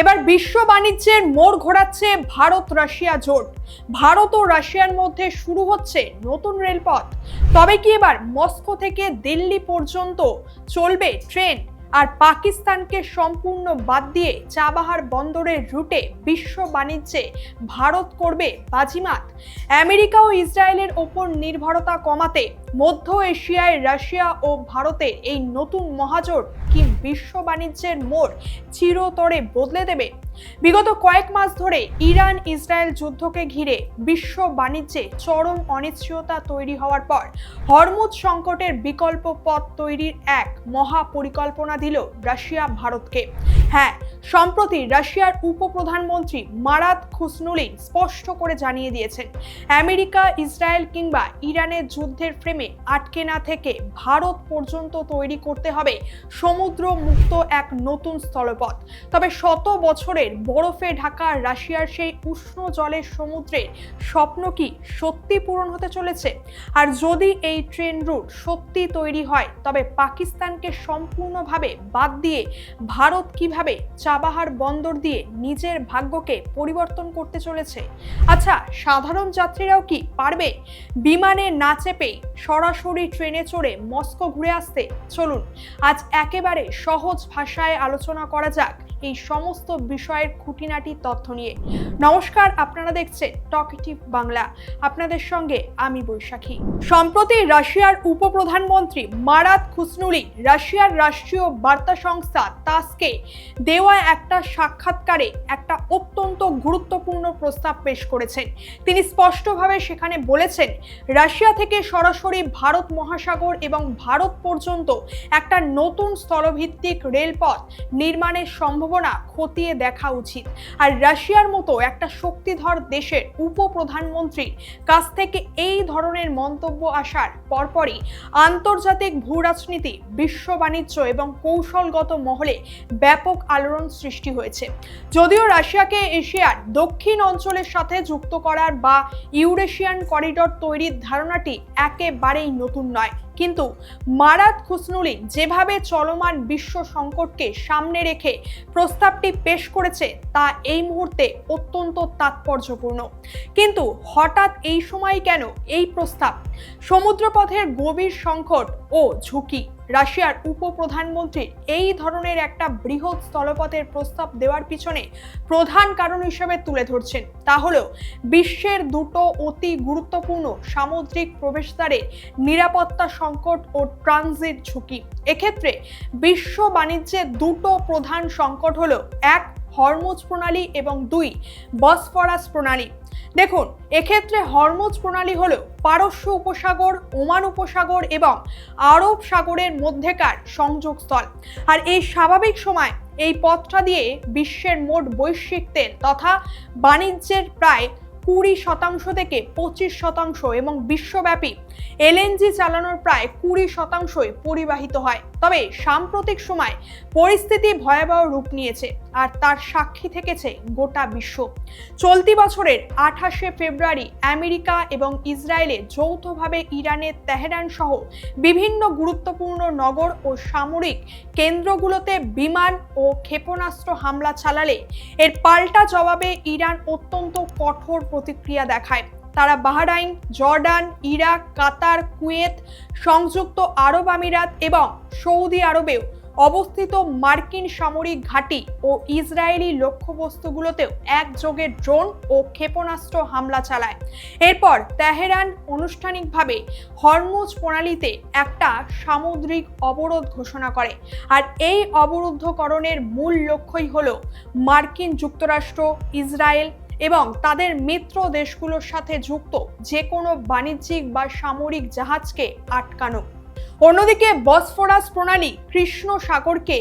এবার বিশ্ব বাণিজ্যের মোড় ঘোরাচ্ছে ভারত রাশিয়া জোট। ভারত ও রাশিয়ার মধ্যে শুরু হচ্ছে নতুন রেলপথ। তবে কি এবার মস্কো থেকে দিল্লি পর্যন্ত চলবে ট্রেন? আর পাকিস্তানকে সম্পূর্ণ বাদ দিয়ে চাবাহার বন্দরের রুটে বিশ্ব বাণিজ্যে ভারত করবে বাজিমাত। আমেরিকা ও ইসরায়েলের ওপর নির্ভরতা কমাতে মধ্য এশিয়ায় রাশিয়া ও ভারতের এই নতুন মহাজোট কি বিশ্ব বাণিজ্যের মোড় চিরতরে বদলে দেবে? বিগত কয়েক মাস ধরে ইরান ইসরায়েল যুদ্ধকে ঘিরে বিশ্ব বাণিজ্যে চরম অনিশ্চয়তা তৈরি হওয়ার পর হরমুজ সংকটের বিকল্প পথ তৈরির এক মহা পরিকল্পনা দিল রাশিয়া ভারতকে। হ্যাঁ, সম্প্রতি রাশিয়ার উপপ্রধানমন্ত্রী মারাত খুসনুলিন স্পষ্ট করে জানিয়ে দিয়েছেন, আমেরিকা ইসরায়েল কিংবা ইরানের যুদ্ধের ফ্রেমে আটকে না থেকে ভারত পর্যন্ত তৈরি করতে হবে সমুদ্র মুক্ত এক নতুন স্থলপথ। তবে শত বছরের বরফে ঢাকা রাশিয়ার সেই উষ্ণ জলের সমুদ্রের স্বপ্ন কি সত্যি পূরণ হতে চলেছে? আর যদি এই ট্রেন রুট সত্যি তৈরি হয়, তবে পাকিস্তানকে সম্পূর্ণভাবে বাদ দিয়ে ভারত কিভাবে চাবাহার বন্দর দিয়ে নিজের ভাগ্যকে পরিবর্তন করতে চলেছে? আচ্ছা, সাধারণ যাত্রীরাও কি পারবে বিমানে না চেপেই সরাসরি ট্রেনে চড়ে মস্কো ঘুরে আসতে? চলুন আজ একেবারে সহজ ভাষায় আলোচনা করা যাক এই সমস্ত বিষয়ের খুঁটিনাটি তথ্য নিয়ে। নমস্কার, আপনারা দেখছেন টকিটিভ বাংলা, আপনাদের সঙ্গে আমি বৈশাখী। সম্প্রতি রাশিয়ার উপপ্রধানমন্ত্রী মারাত খুসনুলিন রাশিয়ার রাষ্ট্রীয় বার্তা সংস্থা তাসকে দেওয়া একটা সাক্ষাৎকারে একটা অত্যন্ত গুরুত্বপূর্ণ প্রস্তাব পেশ করেছেন। তিনি স্পষ্টভাবে সেখানে বলেছেন, রাশিয়া থেকে সরাসরি ভারত মহাসাগর এবং ভারত পর্যন্ত একটা নতুন স্থলভিত্তিক রেলপথ নির্মাণের সম্ভাবনা খতিয়ে দেখা উচিত। আর রাশিয়ার মতো একটা শক্তিধর দেশের উপপ্রধানমন্ত্রীর কাছ থেকে এই ধরনের মন্তব্য আসার পরপরই আন্তর্জাতিক ভূরাজনীতি, বিশ্ব বাণিজ্য এবং কৌশলগত মহলে ব্যাপক আলোড়ন সৃষ্টি হয়েছে। যদিও রাশিয়াকে এশিয়ার দক্ষিণ অঞ্চলের সাথে যুক্ত করার বা ইউরেশিয়ান করিডর তৈরির ধারণাটি একেবারেই নতুন নয়, কিন্তু মারাত খুসনুলিন যেভাবে চলমান বিশ্ব সংকটকে সামনে রেখে প্রস্তাবটি পেশ করেছে তা এই মুহূর্তে অত্যন্ত তাৎপর্যপূর্ণ। কিন্তু হঠাৎ এই সময় কেন এই প্রস্তাব? সমুদ্রপথের গভীর সংকট ও ঝুঁকি রাশিয়ার উপপ্রধানমন্ত্রীর এই ধরনের একটা বৃহৎ স্থলপথের প্রস্তাব দেওয়ার পিছনে প্রধান কারণ হিসেবে তুলে ধরছেন তা হলো বিশ্বের দুটো অতি গুরুত্বপূর্ণ সামুদ্রিক প্রবেশদ্বারে নিরাপত্তা সংকট ও ট্রানজিট ঝুঁকি। এক্ষেত্রে বিশ্ব বাণিজ্যের দুটো প্রধান সংকট হলো, এক হরমুজ প্রণালী এবং দুই বসফরাস প্রণালী। দেখুন, এক্ষেত্রে হরমুজ প্রণালী হলো পারস্য উপসাগর, ওমান উপসাগর এবং আরব সাগরের মধ্যেকার সংযোগস্থল। আর এই স্বাভাবিক সময় এই পথটা দিয়ে বিশ্বের মোট বৈশ্বিক তেল তথা বাণিজ্যের প্রায় 20% থেকে 25% এবং বিশ্বব্যাপী এলএনজি চালানোর প্রায় 20%ই পরিবাহিত হয়। তবে সাম্প্রতিক সময় পরিস্থিতি ভয়াবহ রূপ নিয়েছে আর তার সাক্ষী থেকেছে গোটা বিশ্ব। চলতি বছরের 28শে ফেব্রুয়ারি আমেরিকা এবং ইসরায়েলে যৌথভাবে ইরানের তেহরান সহ বিভিন্ন গুরুত্বপূর্ণ নগর ও সামরিক কেন্দ্রগুলোতে বিমান ও ক্ষেপণাস্ত্র হামলা চালালে এর পাল্টা জবাবে ইরান অত্যন্ত কঠোর প্রতিক্রিয়া দেখায়। তারা বাহরাইন, জর্ডান, ইরাক, কাতার, কুয়েত, সংযুক্ত আরব আমিরাত এবং সৌদি আরবেও অবস্থিত মার্কিন সামরিক ঘাঁটি ও ইসরায়েলি লক্ষ্যবস্তুগুলোতেও একযোগে ড্রোন ও ক্ষেপণাস্ত্র হামলা চালায়। এরপর তেহরান আনুষ্ঠানিকভাবে হরমুজ প্রণালীতে একটা সামুদ্রিক অবরোধ ঘোষণা করে। আর এই অবরুদ্ধকরণের মূল লক্ষ্যই হলো মার্কিন যুক্তরাষ্ট্র, ইসরায়েল এবং তাদের মিত্র দেশগুলোর সাথে যুক্ত যে কোনো বাণিজ্যিক বা সামরিক জাহাজকে আটকানো। অন্যদিকে বসফরাস প্রণালী কৃষ্ণ সাগরকে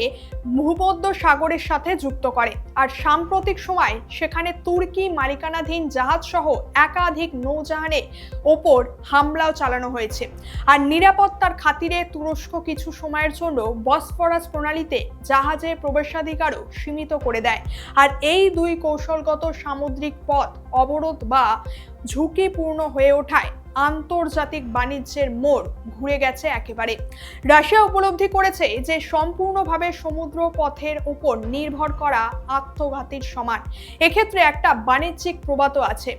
ভূমধ্য সাগরের সাথে যুক্ত করে। আর সাম্প্রতিক সময় সেখানে তুর্কি মালিকানাধীন জাহাজ সহ একাধিক নৌজাহানের ওপর হামলাও চালানো হয়েছে। আর নিরাপত্তার খাতিরে তুরস্ক কিছু সময়ের জন্য বসফরাস প্রণালীতে জাহাজের প্রবেশাধিকারও সীমিত করে দেয়। আর এই দুই কৌশলগত সামুদ্রিক পথ অবরোধ বা ঝুঁকিপূর্ণ হয়ে ওঠায় আন্তর্জাতিক বাণিজ্যের মোড় ঘুরে গেছে একেবারে। রাশিয়া উপলব্ধি করেছে যে সম্পূর্ণভাবে সমুদ্র পথের উপর নির্ভর করা আত্মঘাতীর সমান। এক্ষেত্রে একটা বাণিজ্যিক প্রবাদ আছে,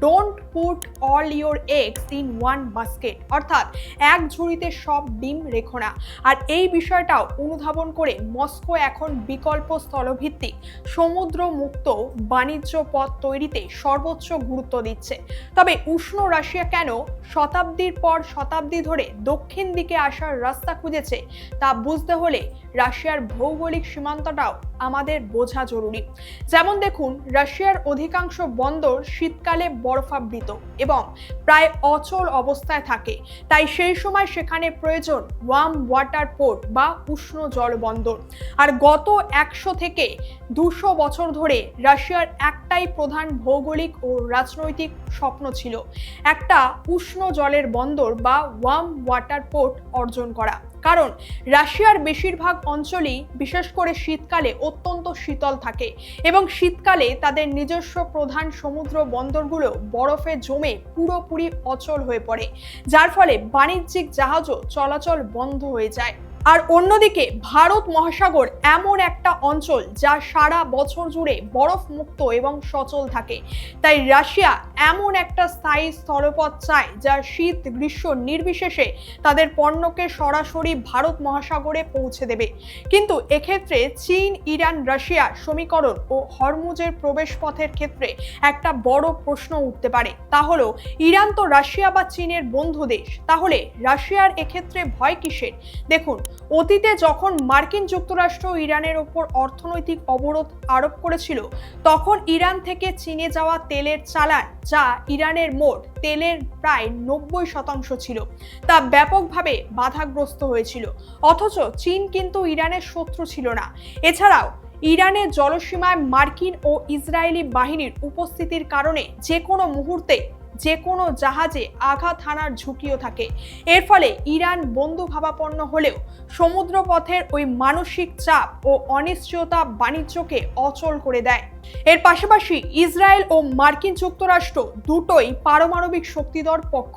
don't put all your eggs in one basket, অর্থাৎ এক ঝুড়িতে সব ডিম রেখো না। আর এই বিষয়টাও অনুধাবন করে মস্কো এখন বিকল্প স্থলভিত্তিক সমুদ্র মুক্ত বাণিজ্য পথ তৈরিতে সর্বোচ্চ গুরুত্ব দিচ্ছে। তবে উষ্ণ রাশিয়া কেন শতাব্দীর পর শতাব্দী ধরে দক্ষিণ দিকে আসার রাস্তা খুঁজেছে তা বুঝতে হলে রাশিয়ার ভৌগোলিক সীমান্তটাও আমাদের বোঝা জরুরি। যেমন দেখুন, রাশিয়ার অধিকাংশ বন্দর শীতকালে বরফাবৃত এবং প্রায় অচল অবস্থায় থাকে, তাই সেই সময় সেখানে প্রয়োজন ওয়ার্ম ওয়াটার পোর্ট বা উষ্ণ জল বন্দর। আর গত 100 থেকে 200 বছর ধরে রাশিয়ার একটাই প্রধান ভৌগোলিক ও রাজনৈতিক স্বপ্ন ছিল, একটা উষ্ণ জলের বন্দর বা ওয়ার্ম ওয়াটার পোর্ট অর্জন করা। কারণ রাশিয়ার বেশিরভাগ অঞ্চলই বিশেষ করে শীতকালে অত্যন্ত শীতল থাকে এবং শীতকালে তাদের নিজস্ব প্রধান সমুদ্র বন্দরগুলো বরফে জমে পুরোপুরি অচল হয়ে পড়ে, যার ফলে বাণিজ্যিক জাহাজও চলাচল বন্ধ হয়ে যায়। আর অন্যদিকে ভারত মহাসাগর এমন একটা অঞ্চল যা সারা বছর জুড়ে বরফ মুক্ত এবং সচল থাকে, তাই রাশিয়া এমন একটা স্থায়ী স্থলপথ চায় যা শীত গ্রীষ্ম নির্বিশেষে তাদের পণ্যকে সরাসরি ভারত মহাসাগরে পৌঁছে দেবে। কিন্তু এক্ষেত্রে চীন, ইরান, রাশিয়া সমীকরণ ও হরমুজের প্রবেশ পথের ক্ষেত্রে একটা বড় প্রশ্ন উঠতে পারে, তা হলো ইরান তো রাশিয়া বা চীনের বন্ধু দেশ, তাহলে রাশিয়ার এক্ষেত্রে ভয় কিসের? দেখুন, অতীতে যখন মার্কিন যুক্তরাষ্ট্র ইরানের ওপর অর্থনৈতিক অবরোধ আরোপ করেছিল, তখন ইরান থেকে চীনে যাওয়া তেলের চালান, যা ইরানের মোট তেলের প্রায় 90% ছিল, তা ব্যাপকভাবে বাধাগ্রস্ত হয়েছিল। অথচ চীন কিন্তু ইরানের শত্রু ছিল না। এছাড়াও ইরানের জলসীমায় মার্কিন ও ইসরায়েলি বাহিনীর উপস্থিতির কারণে যে কোনো মুহূর্তে যে কোনো জাহাজে আঘাত হানার ঝুঁকিও থাকে। এর ফলে ইরান বন্ধুভাবাপন্ন হলেও সমুদ্রপথের ওই মানসিক চাপ ও অনিশ্চয়তা বাণিজ্যকে অচল করে দেয়। এর পাশাপাশি ইসরায়েল ও মার্কিন যুক্তরাষ্ট্র দুটোই পারমাণবিক শক্তিধর পক্ষ।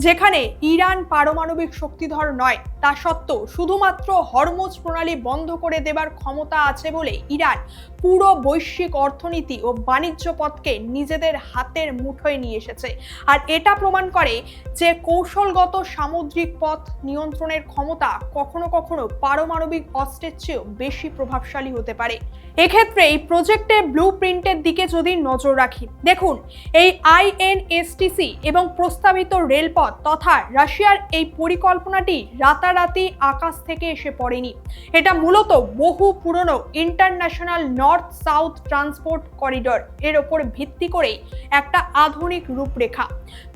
যেখানে ইরান পারমাণবিক শক্তিধর নয়, তা সত্ত্বেও শুধুমাত্র হরমুজ প্রণালী বন্ধ করে দেবার ক্ষমতা আছে বলে ইরান পুরো বৈশ্বিক অর্থনীতি ও বাণিজ্য পথকে নিজেদের হাতের মুঠোয় নিয়ে এসেছে। আর এটা প্রমাণ করে যে কৌশলগত সামুদ্রিক পথ নিয়ন্ত্রণের ক্ষমতা কখনো কখনো পারমাণবিক অস্ত্রের চেয়েও বেশি প্রভাবশালী হতে পারে। এক্ষেত্রে এই প্রজেক্টের ব্লুপ্রিন্টের দিকে যদি নজর রাখি, দেখুন এই আইএনএসটিসি এবং প্রস্তাবিত রেলপথ তথা রাশিয়ার এই পরিকল্পনাটি রাতারাতি আকাশ থেকে এসে পড়েনি। এটা মূলত বহু পুরনো international north south transport corridor এর ওপর ভিত্তি করে একটা আধুনিক রূপরেখা।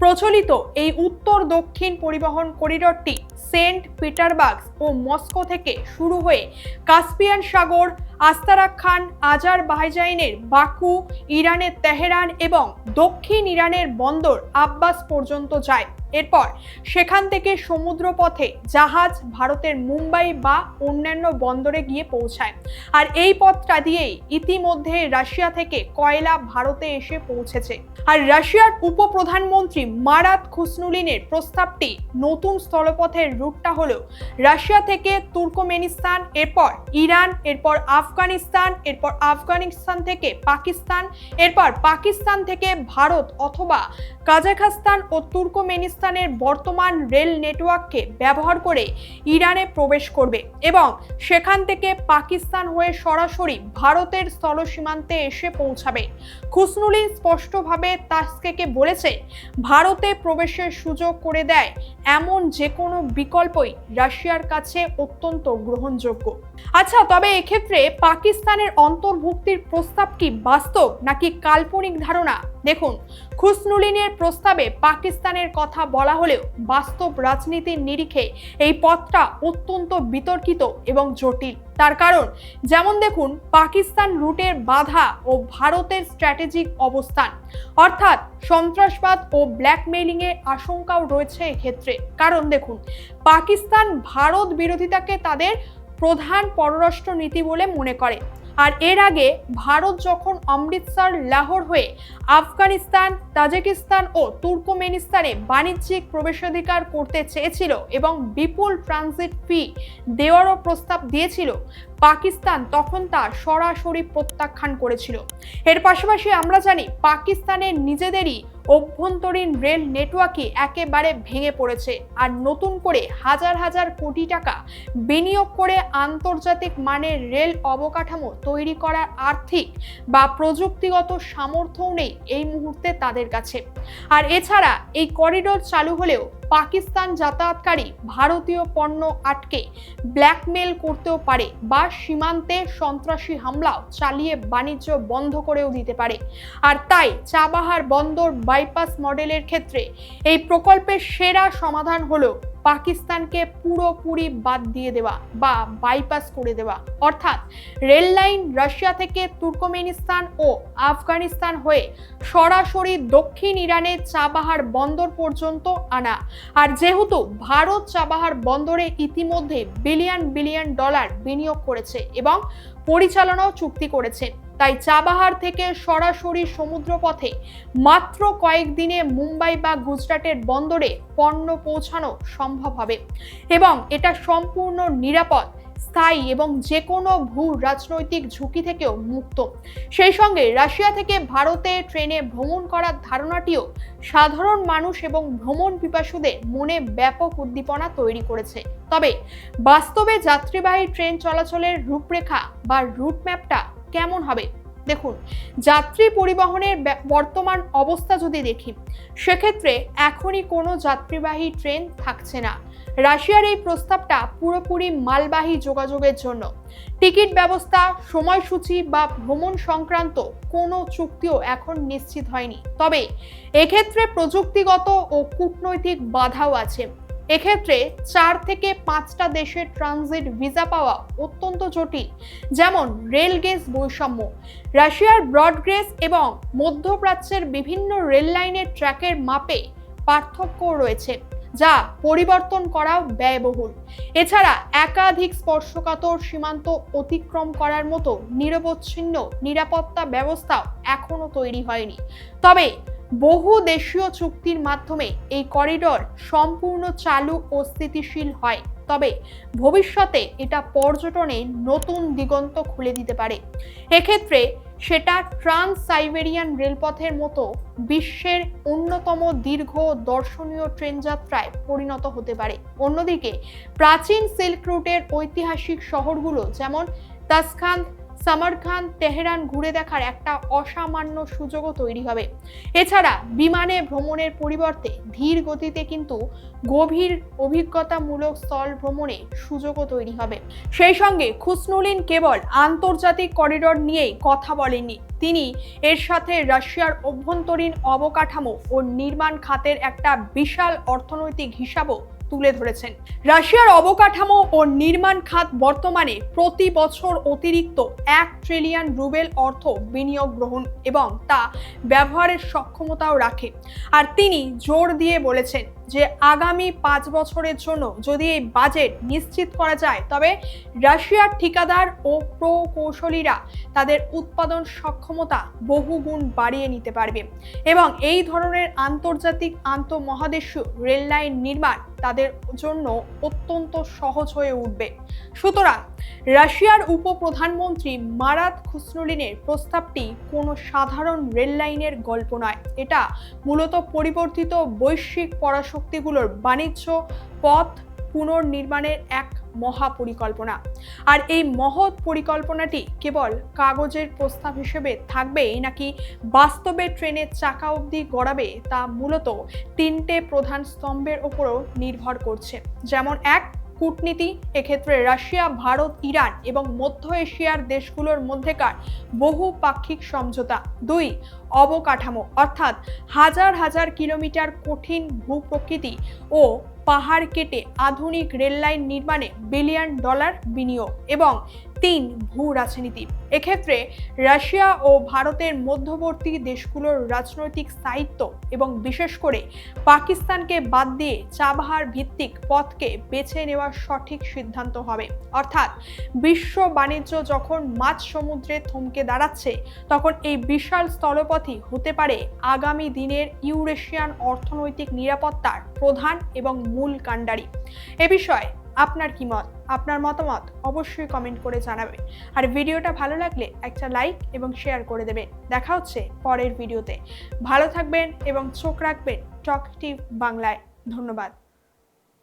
প্রচলিত এই উত্তর দক্ষিণ পরিবহন করিডরটি সেন্ট পিটারবার্গ ও মস্কো থেকে শুরু হয়ে কাস্পিয়ান সাগর, আস্তারাখান, আজারবাইজানের বাকু, ইরানের তেহরান এবং দক্ষিণ ইরানের বন্দর আব্বাস পর্যন্ত যায়। এরপর সেখান থেকে সমুদ্রপথে জাহাজ ভারতের মুম্বাই বা অন্যান্য বন্দরে গিয়ে পৌঁছায়। আর এই পথটা দিয়েই ইতিমধ্যে রাশিয়া থেকে কয়লা ভারতে এসে পৌঁছেছে। আর রাশিয়ার উপপ্রধানমন্ত্রী মারাত খুসনুলিনের প্রস্তাবটি নতুন স্থলপথের রুটটা হলো রাশিয়া থেকে তুর্কমেনিস্তান, এরপর ইরান, এরপর আফগানিস্তান, এরপর আফগানিস্তান থেকে পাকিস্তান, এরপর পাকিস্তান থেকে ভারত অথবা কাজাখস্তান ও তুর্কমেনিস্তানের বর্তমান রেল নেটওয়ার্ককে ব্যবহার করে ইরানে প্রবেশ করবে এবং সেখান থেকে পাকিস্তান হয়ে সরাসরি ভারতের স্থল সীমান্তে এসে পৌঁছাবে। খুসনুলিন স্পষ্টভাবে তাসকেকে বলেছে, ভারতে প্রবেশের সুযোগ করে দেয় এমন যে কোনো বিকল্পই রাশিয়ার কাছে অত্যন্ত গ্রহণযোগ্য। আচ্ছা, তবে এক্ষেত্রে পাকিস্তানের অন্তর্ভুক্তির প্রস্তাব কি বাস্তব নাকি কাল্পনিক ধারণা? দেখুন, খুসনুলিনের প্রস্তাবে পাকিস্তানের কথা বলা হলেও বাস্তব রাজনীতির নিরিখে এই পথটা অত্যন্ত বিতর্কিত এবং জটিল। তার কারণ যেমন দেখুন, পাকিস্তান রুটের বাধা ও ভারতের স্ট্র্যাটেজিক অবস্থান, অর্থাৎ সন্ত্রাসবাদ ও ব্ল্যাকমেইলিং এর আশঙ্কাও রয়েছে এক্ষেত্রে। কারণ দেখুন, পাকিস্তান ভারত বিরোধিতাকে তাদের প্রধান পররাষ্ট্র নীতি বলে মনে করে। আর এর আগে ভারত যখন অমৃতসর লাহোর হয়ে আফগানিস্তান, তাজিকিস্তান ও তুর্কমেনিস্তানে বাণিজ্যিক প্রবেশাধিকার করতে চেয়েছিল এবং বিপুল ট্রানজিট ফি দেওয়ারও প্রস্তাব দিয়েছিল, পাকিস্তান তখন তা সরাসরি প্রত্যাখ্যান করেছিল। এর পাশাপাশি আমরা জানি পাকিস্তানের নিজেদেরই অভ্যন্তরীণ রেল নেটওয়ার্কই একেবারে ভেঙে পড়েছে, আর নতুন করে হাজার হাজার কোটি টাকা বিনিয়োগ করে আন্তর্জাতিক মানের রেল অবকাঠামো তৈরি করার আর্থিক বা প্রযুক্তিগত সামর্থ্যও নেই এই মুহূর্তে তাদের কাছে। আর এছাড়া এই করিডোর চালু হলেও পাকিস্তান যাতায়াতকারী ভারতীয় পণ্য আটকে ব্ল্যাকমেল করতেও পারে বা সীমান্তে সন্ত্রাসী হামলাও চালিয়ে বাণিজ্য বন্ধ করেও দিতে পারে। আর তাই চাবাহার বন্দর বাইপাস মডেলের ক্ষেত্রে এই প্রকল্পের সেরা সমাধান হলো পাকিস্তানকে পুরোপুরি বাদ দিয়ে দেওয়া বা বাইপাস করে দেওয়া, অর্থাৎ রেল লাইন রাশিয়া থেকে তুর্কমেনিস্তান ও আফগানিস্তান হয়ে সরাসরি দক্ষিণ ইরানের চাবাহার বন্দর পর্যন্ত আনা। আর যেহেতু ভারত চাবাহার বন্দরে ইতিমধ্যে বিলিয়ন বিলিয়ন ডলার বিনিয়োগ করেছে এবং পরিচালনাও চুক্তি করেছে, তাই চাবাহার থেকে সরাসরি সমুদ্রপথে মাত্র কয়েকদিনে মুম্বাই বা গুজরাটের বন্দরে পণ্য পৌঁছানো সম্ভব হবে এবং এটা সম্পূর্ণ নিরাপদ, স্থায়ী এবং যে কোনো ভূ রাজনৈতিক ঝুঁকি থেকেও মুক্ত। সেই সঙ্গে রাশিয়া থেকে ভারতে ট্রেনে ভ্রমণ করার ধারণাটিও সাধারণ মানুষ এবং ভ্রমণ পিপাসুদের মনে ব্যাপক উদ্দীপনা তৈরি করেছে। তবে বাস্তবে যাত্রীবাহী ট্রেন চলাচলের রূপরেখা বা রুট ম্যাপটা কেমন হবে? দেখুন, যাত্রী পরিবহনের বর্তমান অবস্থা যদি দেখি, সেক্ষেত্রে এখনই কোনো যাত্রীবাহী ট্রেন থাকছে না। রাশিয়ার এই প্রস্তাবটা পুরোপুরি মালবাহী যোগাযোগের জন্য। টিকিট ব্যবস্থা, সময়সূচি বা ভ্রমণ সংক্রান্ত কোনো চুক্তিও এখন নিশ্চিত হয়নি। তবে এক্ষেত্রে প্রযুক্তিগত ও কূটনৈতিক বাধাও আছে। এক্ষেত্রে 4 থেকে 5টা দেশের ট্রানজিট ভিসা পাওয়া অত্যন্ত জটিল, যেমন রেল গেজ বৈষম্য, রাশিয়ার ব্রড গেজ এবং মধ্যপ্রাচ্যের বিভিন্ন রেল লাইনের ট্র্যাকের মাপে পার্থক্য রয়েছে, যা পরিবর্তন করাও ব্যয়বহুল। এছাড়া একাধিক স্পর্শকাতর সীমান্ত অতিক্রম করার মতো নিরবচ্ছিন্ন নিরাপত্তা ব্যবস্থাও এখনো তৈরি হয়নি। তবে বহু দেশীয় চুক্তির মাধ্যমে এই করিডোর সম্পূর্ণ চালু ও স্থিতিশীল হয়, তবে ভবিষ্যতে এটা পর্যটনে নতুন দিগন্ত খুলে দিতে পারে। এক্ষেত্রে সেটা ট্রান্স সাইবেরিয়ান রেলপথের মতো বিশ্বের অন্যতম দীর্ঘ দর্শনীয় ট্রেন যাত্রায় পরিণত হতে পারে। অন্যদিকে প্রাচীন সিল্ক রুটের ঐতিহাসিক শহরগুলো যেমন তাসখান্দ, সামারকান্দ, তেহরান ঘুরে দেখার একটা অসামান্য সুযোগও তৈরি হবে। এছাড়া বিমানে ভ্রমণের পরিবর্তে ধীর গতিতে কিন্তু গভীর অভিজ্ঞতামূলক স্থল ভ্রমণে সুযোগও তৈরি হবে। সেই সঙ্গে খুসনুলিন কেবল আন্তর্জাতিক করিডোর নিয়েই কথা বলেননি, তিনি এর সাথে রাশিয়ার অভ্যন্তরীণ অবকাঠামো ও নির্মাণ খাতের একটা বিশাল অর্থনৈতিক হিসাবও তুলে ধরেছেন। রাশিয়ার অবকাঠামো ও নির্মাণ খাত বর্তমানে প্রতি বছর অতিরিক্ত 1 ট্রিলিয়ন রুবেল অর্থ বিনিয়োগ গ্রহণ এবং তা ব্যবহারের সক্ষমতাও রাখে। আর তিনি জোর দিয়ে বলেছেন যে আগামী 5 বছরের জন্য যদি এই বাজেট নিশ্চিত করা যায়, তবে রাশিয়ার ঠিকাদার ও প্রকৌশলীরা তাদের উৎপাদন সক্ষমতা বহুগুণ বাড়িয়ে নিতে পারবে এবং এই ধরনের আন্তর্জাতিক আন্তঃমহাদেশীয় রেল লাইন নির্মাণ তাদের জন্য অত্যন্ত সহজ হয়ে উঠবে। সুতরাং রাশিয়ার উপপ্রধানমন্ত্রী মারাত খুসনুলিনের প্রস্তাবটি কোনো সাধারণ রেল লাইনের গল্প নয়, এটা মূলত পরিবর্তিত বৈশ্বিক পরাশক্তিগুলোর বাণিজ্য পথ পুনর্নির্মাণের এক মহাপরিকল্পনা। আর এই মহৎ পরিকল্পনাটি কেবল কাগজের প্রস্তাব হিসেবে থাকবে নাকি বাস্তবে ট্রেনের চাকা অবধি গড়াবে, তা মূলত 3টে প্রধান স্তম্ভের উপরও নির্ভর করছে। যেমন 1, কূটনীতি। এক্ষেত্রে রাশিয়া, ভারত, ইরান এবং মধ্য এশিয়ার দেশগুলোর মধ্যেকার বহুপাক্ষিক সমঝোতা। 2, অবকাঠামো, অর্থাৎ হাজার হাজার কিলোমিটার কঠিন ভূপ্রকৃতি ও পাহাড় কেটে আধুনিক রেল লাইন নির্মাণে বিলিয়ন ডলার বিনিয়োগ। এবং 3. ভূ রাজনীতি। এক্ষেত্রে রাশিয়া ও ভারতের মধ্যবর্তী দেশগুলোর রাজনৈতিক স্থায়িত্ব এবং বিশেষ করে পাকিস্তানকে বাদ দিয়ে চাবাহার ভিত্তিক পথকে বেছে নেওয়ার সঠিক সিদ্ধান্ত হবে। অর্থাৎ বিশ্ব বাণিজ্য যখন মাঝ সমুদ্রে থমকে দাঁড়াচ্ছে, তখন এই বিশাল স্থলপথই হতে পারে আগামী দিনের ইউরেশিয়ান অর্থনৈতিক নিরাপত্তার প্রধান এবং মূল কাণ্ডারি। এ বিষয়ে আপনার কি মত? আপনার মতামত অবশ্যই কমেন্ট করে জানাবেন। আর ভিডিওটা ভালো লাগলে একটা লাইক এবং শেয়ার করে দেবেন। দেখা হচ্ছে পরের ভিডিওতে। ভালো থাকবেন এবং চোখ রাখবেন টক টিভ বাংলায়। ধন্যবাদ।